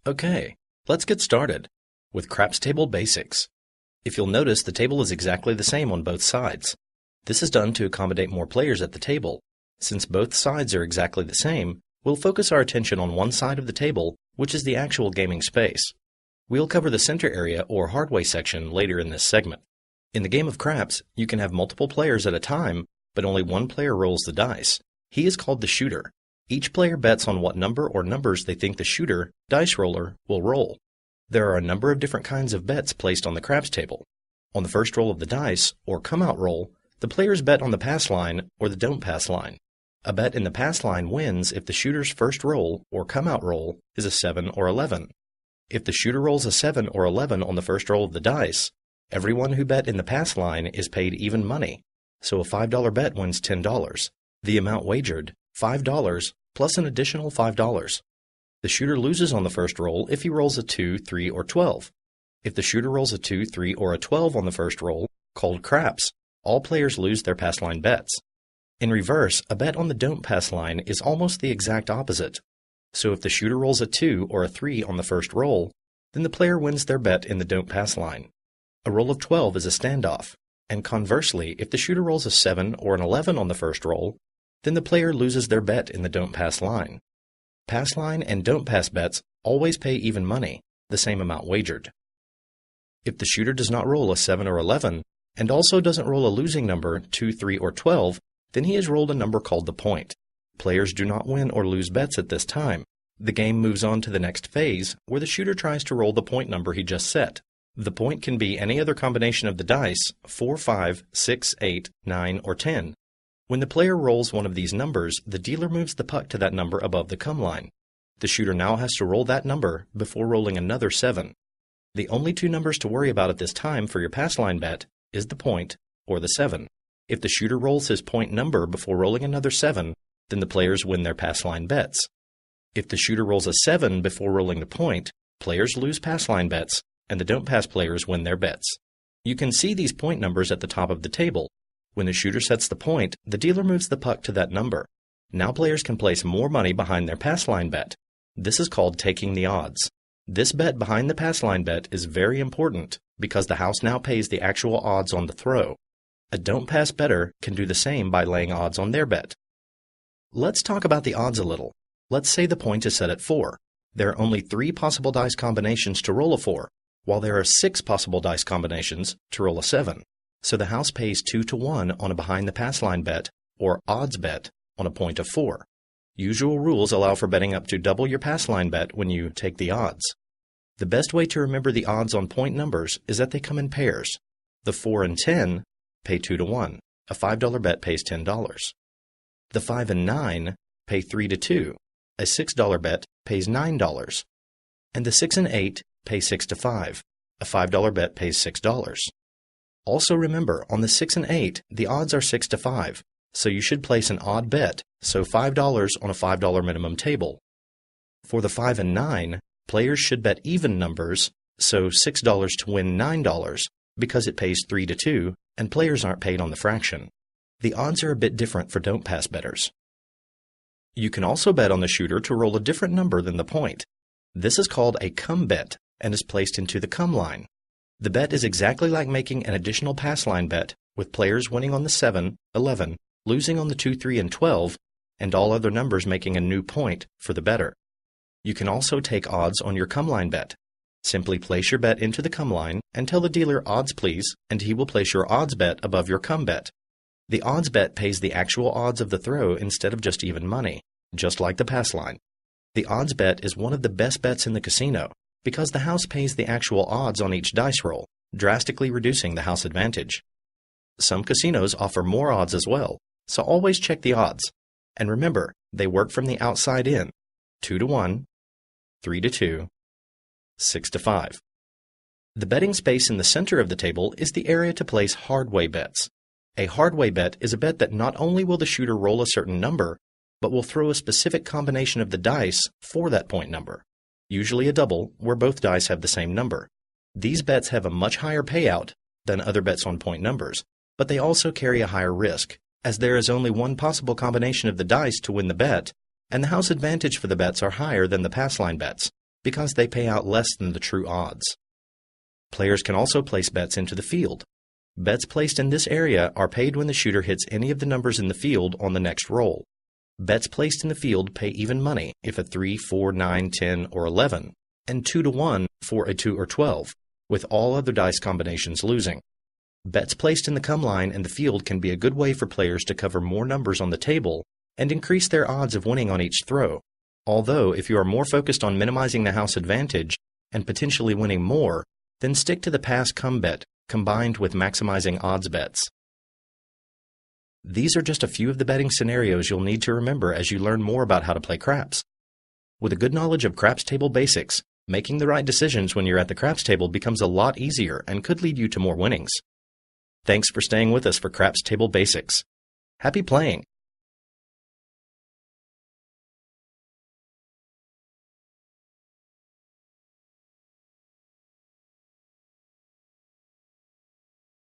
Okay, let's get started with Craps Table Basics. If you'll notice, the table is exactly the same on both sides. This is done to accommodate more players at the table. Since both sides are exactly the same, we'll focus our attention on one side of the table, which is the actual gaming space. We'll cover the center area or hardway section later in this segment. In the game of craps, you can have multiple players at a time, but only one player rolls the dice. He is called the shooter. Each player bets on what number or numbers they think the shooter, dice roller, will roll. There are a number of different kinds of bets placed on the craps table. On the first roll of the dice, or come-out roll, the players bet on the pass line or the don't pass line. A bet in the pass line wins if the shooter's first roll, or come-out roll, is a 7 or 11. If the shooter rolls a 7 or 11 on the first roll of the dice, everyone who bet in the pass line is paid even money. So a $5 bet wins $10. The amount wagered, $5, plus an additional $5. The shooter loses on the first roll if he rolls a 2, 3, or 12. If the shooter rolls a 2, 3, or a 12 on the first roll, called craps, all players lose their pass line bets. In reverse, a bet on the don't pass line is almost the exact opposite. So if the shooter rolls a 2 or a 3 on the first roll, then the player wins their bet in the don't pass line. A roll of 12 is a standoff, and conversely, if the shooter rolls a 7 or an 11 on the first roll, then the player loses their bet in the don't pass line. Pass line and don't pass bets always pay even money, the same amount wagered. If the shooter does not roll a 7 or 11, and also doesn't roll a losing number 2, 3, or 12, then he has rolled a number called the point. Players do not win or lose bets at this time. The game moves on to the next phase, where the shooter tries to roll the point number he just set. The point can be any other combination of the dice, 4, 5, 6, 8, 9, or 10. When the player rolls one of these numbers, the dealer moves the puck to that number above the come line. The shooter now has to roll that number before rolling another 7. The only two numbers to worry about at this time for your pass line bet is the point or the 7. If the shooter rolls his point number before rolling another 7, then the players win their pass line bets. If the shooter rolls a 7 before rolling the point, players lose pass line bets, and the don't pass players win their bets. You can see these point numbers at the top of the table. When the shooter sets the point, the dealer moves the puck to that number. Now players can place more money behind their pass line bet. This is called taking the odds. This bet behind the pass line bet is very important because the house now pays the actual odds on the throw. A don't pass bettor can do the same by laying odds on their bet. Let's talk about the odds a little. Let's say the point is set at 4. There are only 3 possible dice combinations to roll a 4, while there are 6 possible dice combinations to roll a 7. So the house pays 2 to 1 on a behind the pass line bet, or odds bet, on a point of 4. Usual rules allow for betting up to double your pass line bet when you take the odds. The best way to remember the odds on point numbers is that they come in pairs. The 4 and 10 pay 2 to 1. A $5 bet pays $10. The 5 and 9 pay 3 to 2. A $6 bet pays $9. And the 6 and 8 pay 6 to 5. A $5 bet pays $6. Also remember, on the 6 and 8, the odds are 6 to 5, so you should place an odd bet, so $5 on a $5 minimum table. For the 5 and 9, players should bet even numbers, so $6 to win $9, because it pays 3 to 2, and players aren't paid on the fraction. The odds are a bit different for don't pass bettors. You can also bet on the shooter to roll a different number than the point. This is called a come bet, and is placed into the come line. The bet is exactly like making an additional pass line bet, with players winning on the 7, 11, losing on the 2, 3, and 12, and all other numbers making a new point for the bettor. You can also take odds on your come line bet. Simply place your bet into the come line and tell the dealer odds please, and he will place your odds bet above your come bet. The odds bet pays the actual odds of the throw instead of just even money, just like the pass line. The odds bet is one of the best bets in the casino, because the house pays the actual odds on each dice roll, drastically reducing the house advantage. Some casinos offer more odds as well, so always check the odds. And remember, they work from the outside in, 2 to 1, 3 to 2, 6 to 5. The betting space in the center of the table is the area to place hardway bets. A hardway bet is a bet that not only will the shooter roll a certain number, but will throw a specific combination of the dice for that point number. Usually a double, where both dice have the same number. These bets have a much higher payout than other bets on point numbers, but they also carry a higher risk, as there is only one possible combination of the dice to win the bet, and the house advantage for the bets are higher than the pass line bets, because they pay out less than the true odds. Players can also place bets into the field. Bets placed in this area are paid when the shooter hits any of the numbers in the field on the next roll. Bets placed in the field pay even money if a 3, 4, 9, 10, or 11, and 2 to 1 for a 2 or 12, with all other dice combinations losing. Bets placed in the come line and the field can be a good way for players to cover more numbers on the table and increase their odds of winning on each throw. Although, if you are more focused on minimizing the house advantage and potentially winning more, then stick to the pass-come bet combined with maximizing odds bets. These are just a few of the betting scenarios you'll need to remember as you learn more about how to play craps. With a good knowledge of craps table basics, making the right decisions when you're at the craps table becomes a lot easier and could lead you to more winnings. Thanks for staying with us for Craps Table Basics. Happy playing!